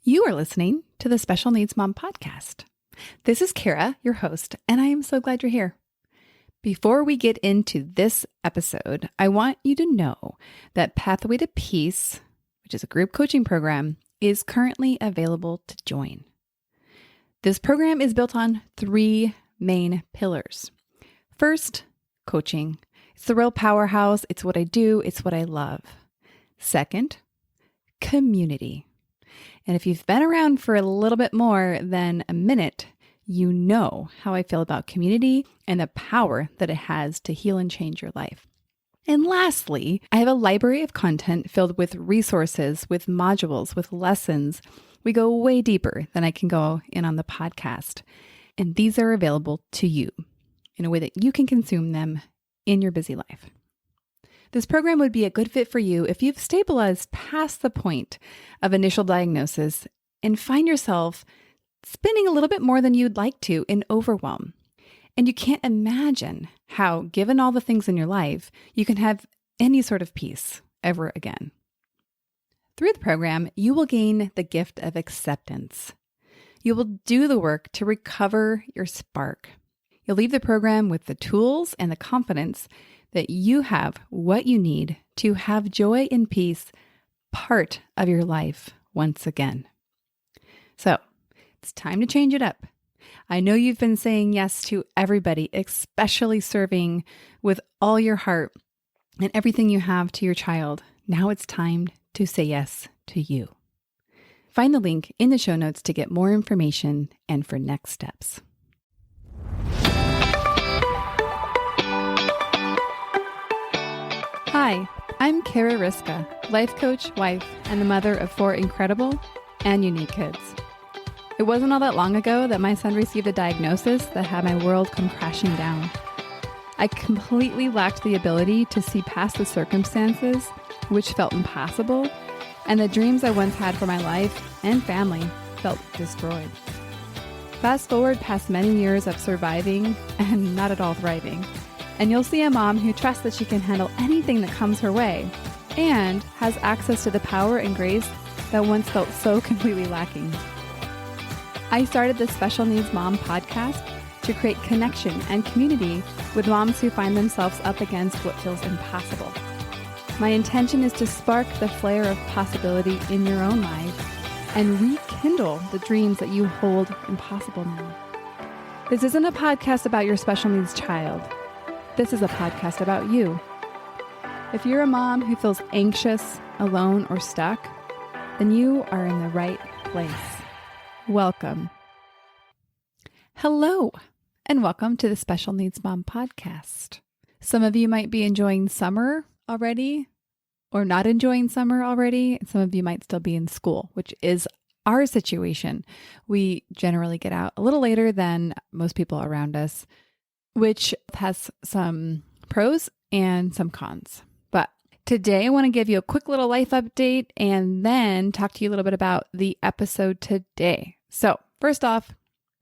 You are listening to the Special Needs Mom podcast. This is Kara, your host, and I am so glad you're here. Before we get into this episode, I want you to know that Pathway to Peace, which is a group coaching program, is currently available to join. This program is built on three main pillars. First, coaching. It's the real powerhouse. It's what I do. It's what I love. Second, community. And if you've been around for a little bit more than a minute, you know how I feel about community and the power that it has to heal and change your life. And lastly, I have a library of content filled with resources, with modules, with lessons. We go way deeper than I can go in on the podcast. And these are available to you in a way that you can consume them in your busy life. This program would be a good fit for you if you've stabilized past the point of initial diagnosis and find yourself spending a little bit more than you'd like to in overwhelm. And you can't imagine how, given all the things in your life, you can have any sort of peace ever again. Through the program, you will gain the gift of acceptance. You will do the work to recover your spark. You'll leave the program with the tools and the confidence that you have what you need to have joy and peace part of your life once again. So it's time to change it up. I know you've been saying yes to everybody, especially serving with all your heart and everything you have to your child. Now it's time to say yes to you. Find the link in the show notes to get more information and for next steps. Hi, I'm Kara Riska, life coach, wife, and the mother of 4 incredible and unique kids. It wasn't all that long ago that my son received a diagnosis that had my world come crashing down. I completely lacked the ability to see past the circumstances, which felt impossible, and the dreams I once had for my life and family felt destroyed. Fast forward past many years of surviving and not at all thriving, and you'll see a mom who trusts that she can handle anything that comes her way and has access to the power and grace that once felt so completely lacking. I started the Special Needs Mom podcast to create connection and community with moms who find themselves up against what feels impossible. My intention is to spark the flare of possibility in your own life and rekindle the dreams that you hold impossible now. This isn't a podcast about your special needs child. This is a podcast about you. If you're a mom who feels anxious, alone, or stuck, then you are in the right place. Welcome. Hello, and welcome to the Special Needs Mom podcast. Some of you might be enjoying summer already or not enjoying summer already. Some of you might still be in school, which is our situation. We generally get out a little later than most people around us, which has some pros and some cons. But today I want to give you a quick little life update and then talk to you a little bit about the episode today. So first off,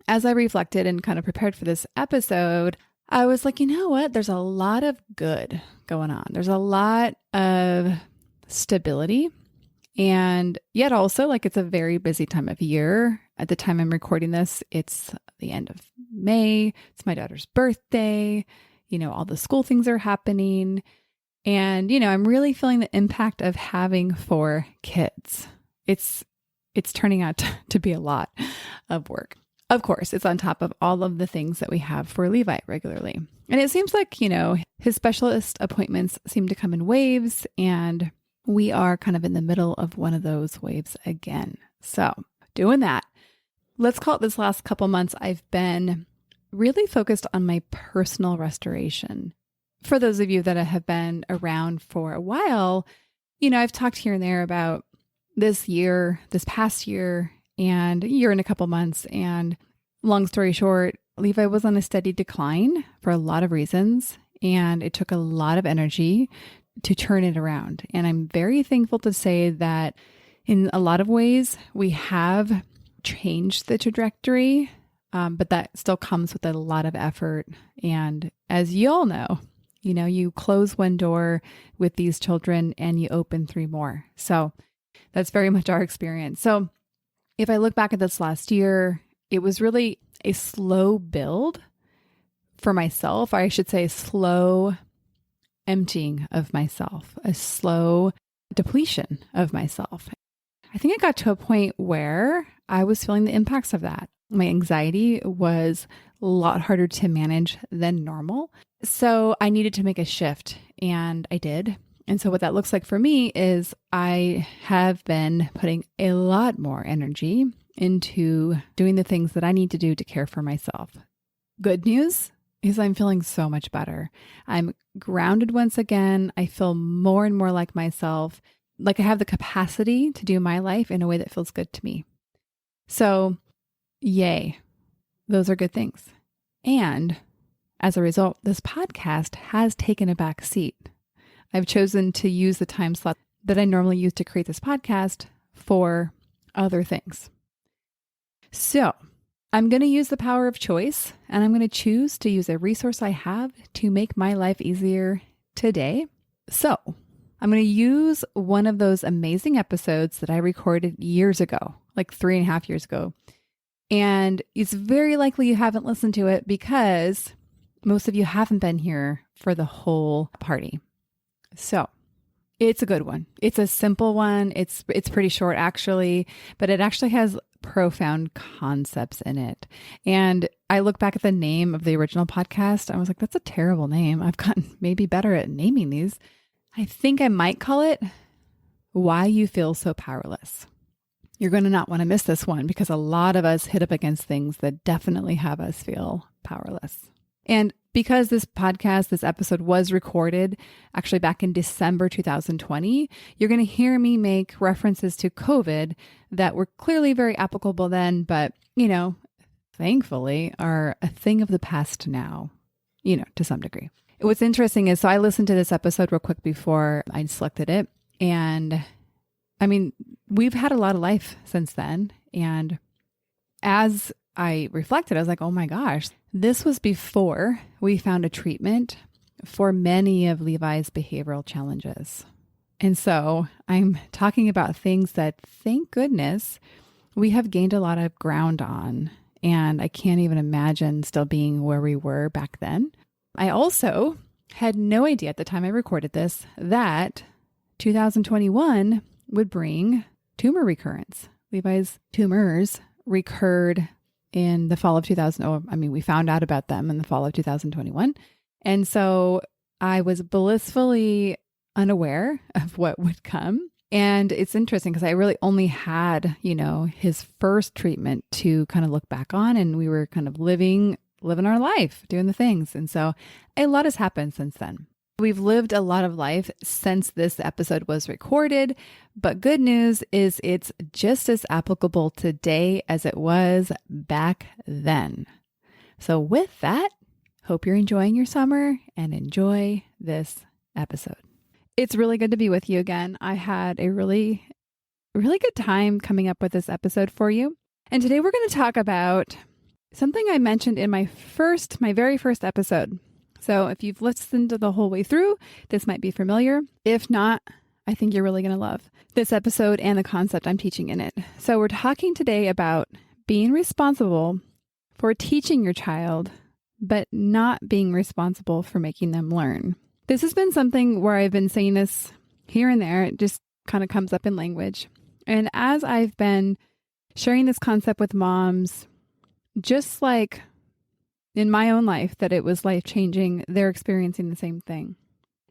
as I reflected and kind of prepared for this episode, I was like, you know what? There's a lot of good going on. There's a lot of stability. And yet also, like, it's a very busy time of year. At the time I'm recording this, it's the end of May. It's my daughter's birthday. All the school things are happening. And, I'm really feeling the impact of having 4 kids. It's turning out to be a lot of work. Of course, it's on top of all of the things that we have for Levi regularly. And it seems like, his specialist appointments seem to come in waves, and we are kind of in the middle of one of those waves again. So doing that, let's call it this last couple months, I've been really focused on my personal restoration. For those of you that have been around for a while, I've talked here and there about this past year and a year and a couple months. And long story short, Levi was on a steady decline for a lot of reasons. And it took a lot of energy to turn it around. And I'm very thankful to say that in a lot of ways, we have changed the trajectory, but that still comes with a lot of effort. And as you all know, you close one door with these children and you open 3 more. So that's very much our experience. So if I look back at this last year, it was really a slow build for myself, or I should say, a slow emptying of myself, a slow depletion of myself. I think I got to a point where I was feeling the impacts of that. My anxiety was a lot harder to manage than normal. So I needed to make a shift, and I did. And so what that looks like for me is I have been putting a lot more energy into doing the things that I need to do to care for myself. Good news is I'm feeling so much better. I'm grounded once again. I feel more and more like myself, like I have the capacity to do my life in a way that feels good to me. So, yay, those are good things. And as a result, this podcast has taken a back seat. I've chosen to use the time slot that I normally use to create this podcast for other things. So I'm going to use the power of choice, and I'm going to choose to use a resource I have to make my life easier today. So I'm going to use one of those amazing episodes that I recorded years ago, like 3.5 years ago. And it's very likely you haven't listened to it because most of you haven't been here for the whole party. So it's a good one. It's a simple one. It's pretty short actually, but it actually has profound concepts in it. And I look back at the name of the original podcast. I was like, that's a terrible name. I've gotten maybe better at naming these. I think I might call it Why You Feel So Powerless. You're going to not want to miss this one because a lot of us hit up against things that definitely have us feel powerless. And because this episode was recorded actually back in December 2020, you're going to hear me make references to COVID that were clearly very applicable then, but, thankfully are a thing of the past now, to some degree. What's interesting is, so I listened to this episode real quick before I selected it. And we've had a lot of life since then. And as I reflected, I was like, oh my gosh, this was before we found a treatment for many of Levi's behavioral challenges. And so I'm talking about things that, thank goodness, we have gained a lot of ground on. And I can't even imagine still being where we were back then. I also had no idea at the time I recorded this that 2021 would bring tumor recurrence. Levi's tumors recurred in the fall of we found out about them in the fall of 2021. And so I was blissfully unaware of what would come. And it's interesting because I really only had, his first treatment to kind of look back on, and we were kind of living our life, doing the things. And so a lot has happened since then. We've lived a lot of life since this episode was recorded, but good news is it's just as applicable today as it was back then. So with that, hope you're enjoying your summer and enjoy this episode. It's really good to be with you again. I had a really, really good time coming up with this episode for you. And today we're going to talk about something I mentioned in my very first episode. So if you've listened to the whole way through, this might be familiar. If not, I think you're really going to love this episode and the concept I'm teaching in it. So we're talking today about being responsible for teaching your child, but not being responsible for making them learn. This has been something where I've been saying this here and there. It just kind of comes up in language. And as I've been sharing this concept with moms, just like in my own life, that it was life-changing, they're experiencing the same thing.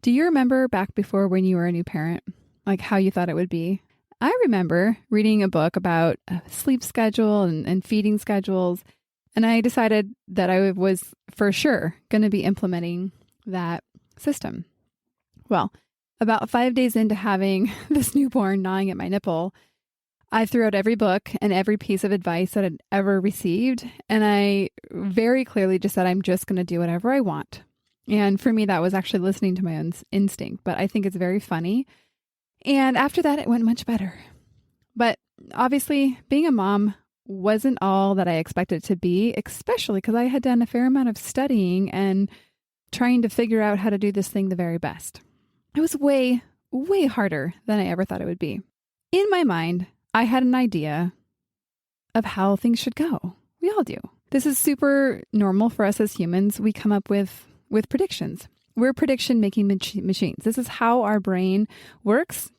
Do you remember back before when you were a new parent, like how you thought it would be? I remember reading a book about a sleep schedule and feeding schedules, and I decided that I was for sure going to be implementing that system. Well, about 5 days into having this newborn gnawing at my nipple, I threw out every book and every piece of advice that I'd ever received. And I very clearly just said, I'm just going to do whatever I want. And for me, that was actually listening to my own instinct, but I think it's very funny. And after that, it went much better. But obviously, being a mom wasn't all that I expected it to be, especially because I had done a fair amount of studying and trying to figure out how to do this thing the very best. It was way, way harder than I ever thought it would be. In my mind, I had an idea of how things should go. We all do. This is super normal for us as humans. We come up with predictions. We're prediction making machines. This is how our brain works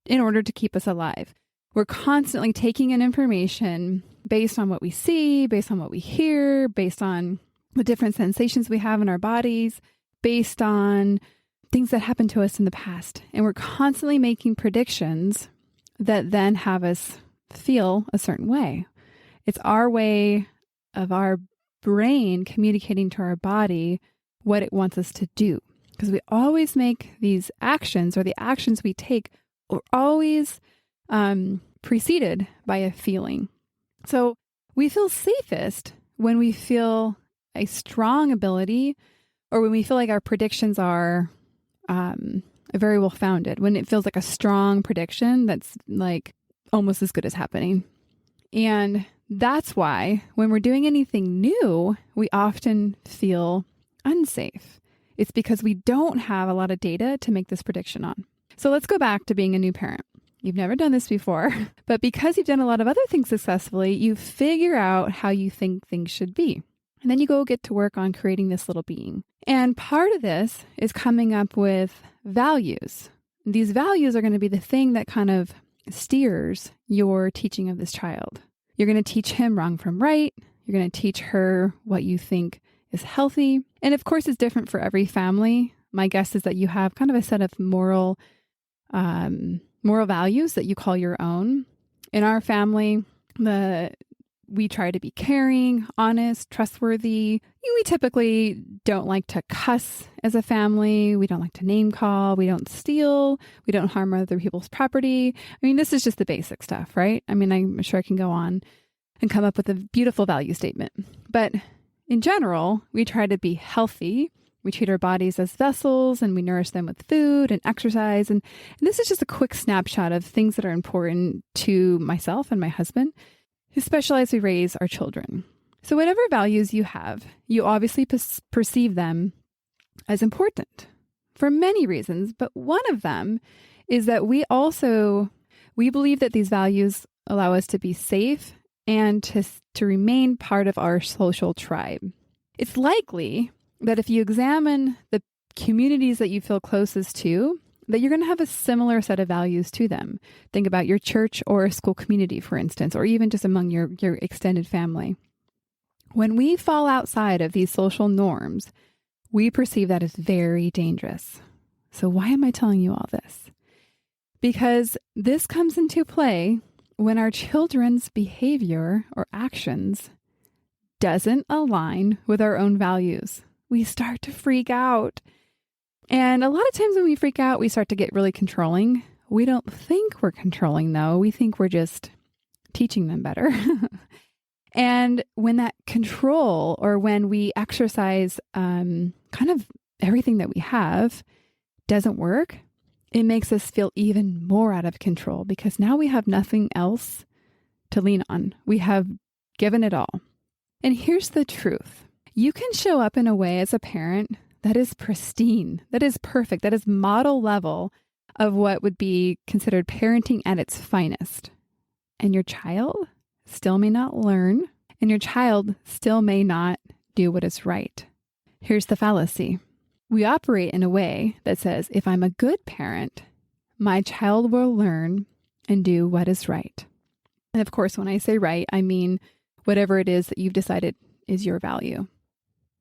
in order to keep us alive. We're constantly taking in information based on what we see, based on what we hear, based on the different sensations we have in our bodies, based on things that happened to us in the past. And we're constantly making predictions that then have us feel a certain way. It's our way of our brain communicating to our body what it wants us to do. Because we always make these actions, or the actions we take are always preceded by a feeling. So we feel safest when we feel a strong ability, or when we feel like our predictions are very well founded, when it feels like a strong prediction that's like almost as good as happening. And that's why when we're doing anything new, we often feel unsafe. It's because we don't have a lot of data to make this prediction on. So let's go back to being a new parent. You've never done this before, but because you've done a lot of other things successfully, you figure out how you think things should be. And then you go get to work on creating this little being. And part of this is coming up with values. These values are going to be the thing that kind of steers your teaching of this child. You're going to teach him wrong from right. You're going to teach her what you think is healthy. And of course, it's different for every family. My guess is that you have kind of a set of moral values that you call your own. In our family, we try to be caring, honest, trustworthy. We typically don't like to cuss as a family. We don't like to name call. We don't steal. We don't harm other people's property. I mean, this is just the basic stuff, right? I mean, I'm sure I can go on and come up with a beautiful value statement. But in general, we try to be healthy. We treat our bodies as vessels, and we nourish them with food and exercise. And this is just a quick snapshot of things that are important to myself and my husband, especially as we raise our children. So whatever values you have, you obviously perceive them as important for many reasons. But one of them is that we believe that these values allow us to be safe and to remain part of our social tribe. It's likely that if you examine the communities that you feel closest to, that you're going to have a similar set of values to them. Think about your church or school community, for instance, or even just among your extended family. When we fall outside of these social norms, we perceive that as very dangerous. So why am I telling you all this? Because this comes into play when our children's behavior or actions doesn't align with our own values. We start to freak out. And a lot of times when we freak out, we start to get really controlling. We don't think we're controlling, though. We think we're just teaching them better. And when that control, or when we exercise kind of everything that we have, doesn't work, it makes us feel even more out of control, because now we have nothing else to lean on. We have given it all. And here's the truth. You can show up in a way as a parent that is pristine, that is perfect, that is model level of what would be considered parenting at its finest. And your child still may not learn, and your child still may not do what is right. Here's the fallacy. We operate in a way that says, if I'm a good parent, my child will learn and do what is right. And of course, when I say right, I mean whatever it is that you've decided is your value.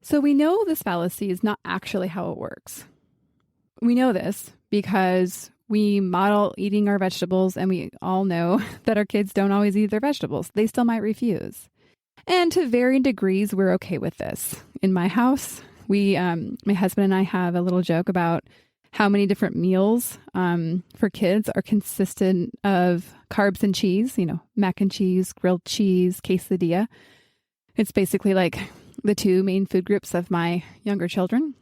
So we know this fallacy is not actually how it works. We know this because we model eating our vegetables, and we all know that our kids don't always eat their vegetables. They still might refuse. And to varying degrees, we're okay with this. In my house, my husband and I have a little joke about how many different meals for kids are consistent of carbs and cheese, mac and cheese, grilled cheese, quesadilla. It's basically like the two main food groups of my younger children.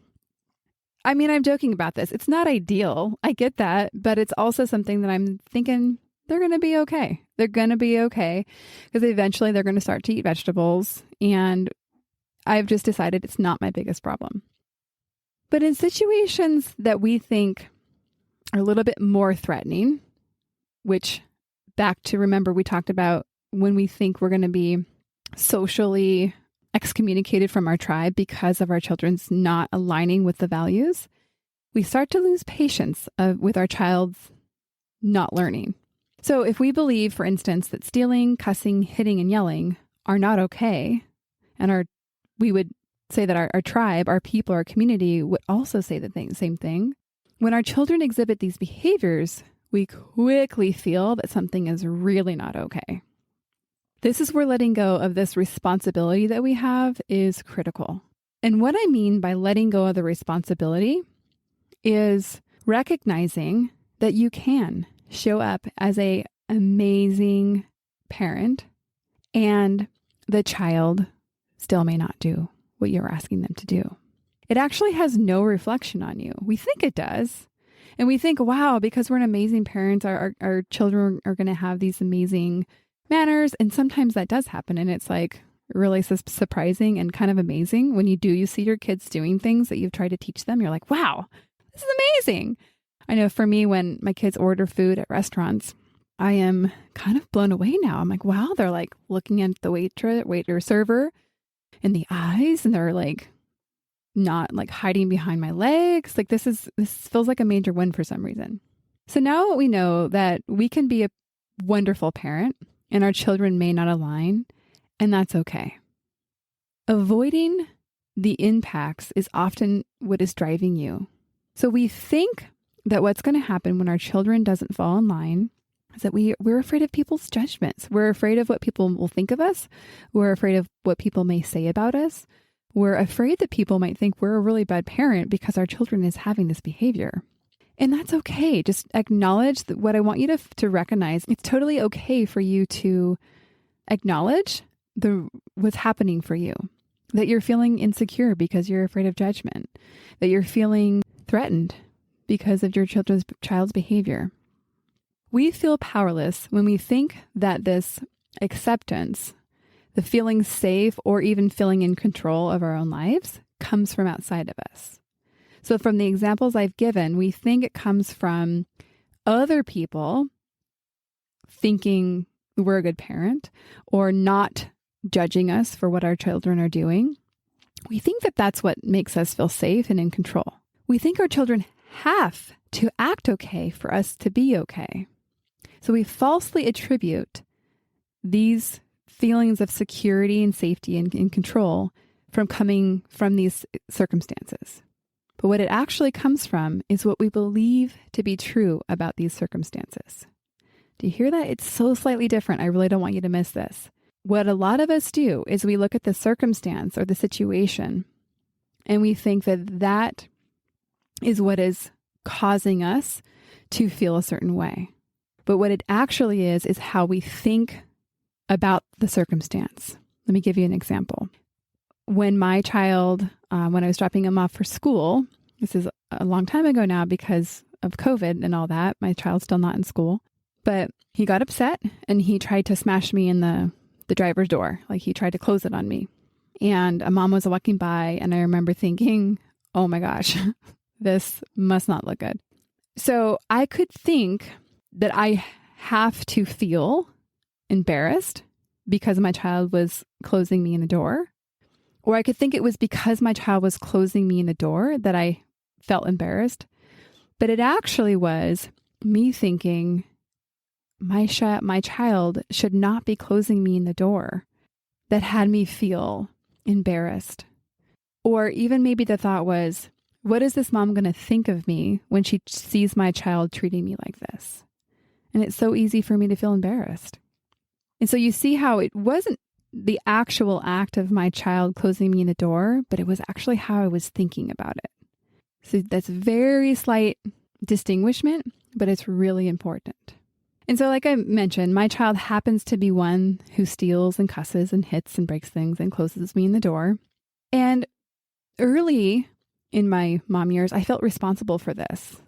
I mean, I'm joking about this. It's not ideal. I get that, but it's also something that I'm thinking they're going to be okay. They're going to be okay, because eventually they're going to start to eat vegetables, and I've just decided it's not my biggest problem. But in situations that we think are a little bit more threatening, which, back to, remember, we talked about when we think we're going to be socially excommunicated from our tribe because of our children's not aligning with the values, we start to lose patience with our child's not learning. So if we believe, for instance, that stealing, cussing, hitting, and yelling are not okay, and we would say that our tribe, our people, our community would also say the same thing, when our children exhibit these behaviors, we quickly feel that something is really not okay. This is where letting go of this responsibility that we have is critical. And what I mean by letting go of the responsibility is recognizing that you can show up as an amazing parent and the child still may not do what you're asking them to do. It actually has no reflection on you. We think it does. And we think, wow, because we're an amazing parent, our children are going to have these amazing manners. And sometimes that does happen. And it's like really surprising and kind of amazing when you see your kids doing things that you've tried to teach them. You're like, wow, this is amazing. I know for me, when my kids order food at restaurants, I am kind of blown away now. I'm like, wow, they're like looking at the waiter, server in the eyes, and they're like not like hiding behind my legs. Like this feels like a major win for some reason. So now we know that we can be a wonderful parent and our children may not align, and that's okay. Avoiding the impacts is often what is driving you. So we think that what's going to happen when our children doesn't fall in line is that we're afraid of people's judgments. We're afraid of what people will think of us. We're afraid of what people may say about us. We're afraid that people might think we're a really bad parent because our children is having this behavior. And that's okay. Just acknowledge that what I want you to recognize. It's totally okay for you to acknowledge what's happening for you. That you're feeling insecure because you're afraid of judgment. That you're feeling threatened because of your child's behavior. We feel powerless when we think that this acceptance, the feeling safe or even feeling in control of our own lives, comes from outside of us. So from the examples I've given, we think it comes from other people thinking we're a good parent or not judging us for what our children are doing. We think that that's what makes us feel safe and in control. We think our children have to act okay for us to be okay. So we falsely attribute these feelings of security and safety and control from coming from these circumstances. But what it actually comes from is what we believe to be true about these circumstances. Do you hear that? It's so slightly different. I really don't want you to miss this. What a lot of us do is we look at the circumstance or the situation and we think that that is what is causing us to feel a certain way. But what it actually is how we think about the circumstance. Let me give you an example. When my child, when I was dropping him off for school, this is a long time ago now because of COVID and all that, my child's still not in school, but he got upset and he tried to smash me in the driver's door. Like he tried to close it on me. And a mom was walking by and I remember thinking, oh my gosh, this must not look good. So I could think that I have to feel embarrassed because my child was closing me in the door. Or I could think it was because my child was closing me in the door that I felt embarrassed. But it actually was me thinking my child should not be closing me in the door that had me feel embarrassed. Or even maybe the thought was, what is this mom going to think of me when she sees my child treating me like this? And it's so easy for me to feel embarrassed. And so you see how it wasn't the actual act of my child closing me in the door, but it was actually how I was thinking about it. So that's very slight distinguishment, but it's really important. And so like I mentioned, my child happens to be one who steals and cusses and hits and breaks things and closes me in the door. And early in my mom years, I felt responsible for this.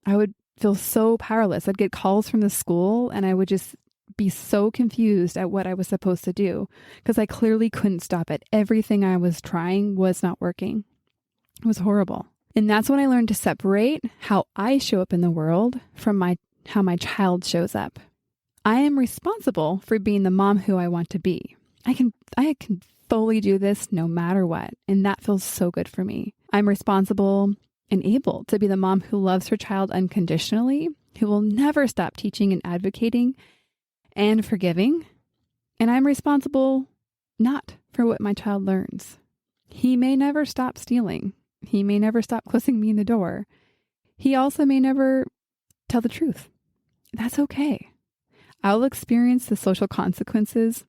I would feel so powerless. I'd get calls from the school and I would just be so confused at what I was supposed to do because I clearly couldn't stop it. Everything I was trying was not working. It was horrible. And that's when I learned to separate how I show up in the world from how my child shows up. I am responsible for being the mom who I want to be. I can fully do this no matter what. And that feels so good for me. I'm responsible and able to be the mom who loves her child unconditionally, who will never stop teaching and advocating and forgiving. And I'm responsible not for what my child learns. He may never stop stealing. He may never stop closing me in the door. He also may never tell the truth. That's okay. I'll experience the social consequences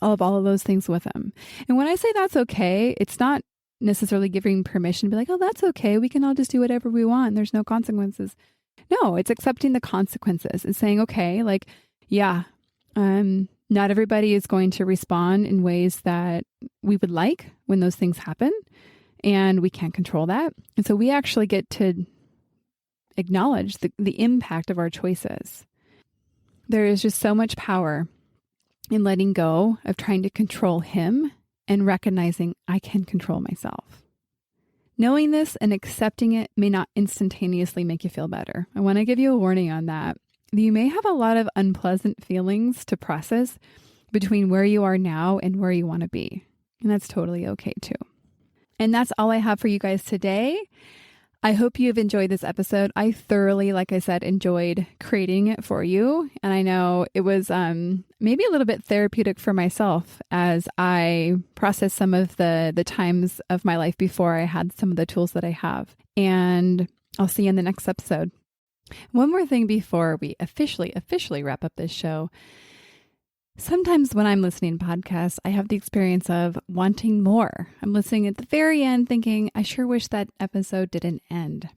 of all of those things with him. And when I say that's okay, it's not necessarily giving permission to be like, oh, that's okay. We can all just do whatever we want. There's no consequences. No, it's accepting the consequences and saying, okay, like, yeah, not everybody is going to respond in ways that we would like when those things happen. And we can't control that. And so we actually get to acknowledge the impact of our choices. There is just so much power in letting go of trying to control him and recognizing I can control myself. Knowing this and accepting it may not instantaneously make you feel better. I want to give you a warning on that. You may have a lot of unpleasant feelings to process between where you are now and where you want to be. And that's totally okay too. And that's all I have for you guys today. I hope you've enjoyed this episode. I thoroughly, like I said, enjoyed creating it for you. And I know it was maybe a little bit therapeutic for myself as I processed some of the times of my life before I had some of the tools that I have. And I'll see you in the next episode. One more thing before we officially wrap up this show. Sometimes when I'm listening to podcasts, I have the experience of wanting more. I'm listening at the very end thinking, I sure wish that episode didn't end.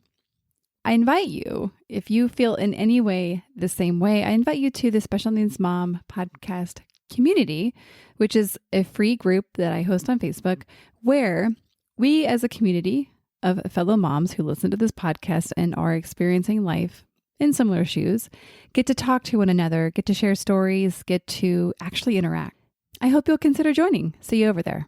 I invite you, if you feel in any way the same way, I invite you to the Special Needs Mom podcast community, which is a free group that I host on Facebook, where we as a community of fellow moms who listen to this podcast and are experiencing life in similar shoes, get to talk to one another, get to share stories, get to actually interact. I hope you'll consider joining. See you over there.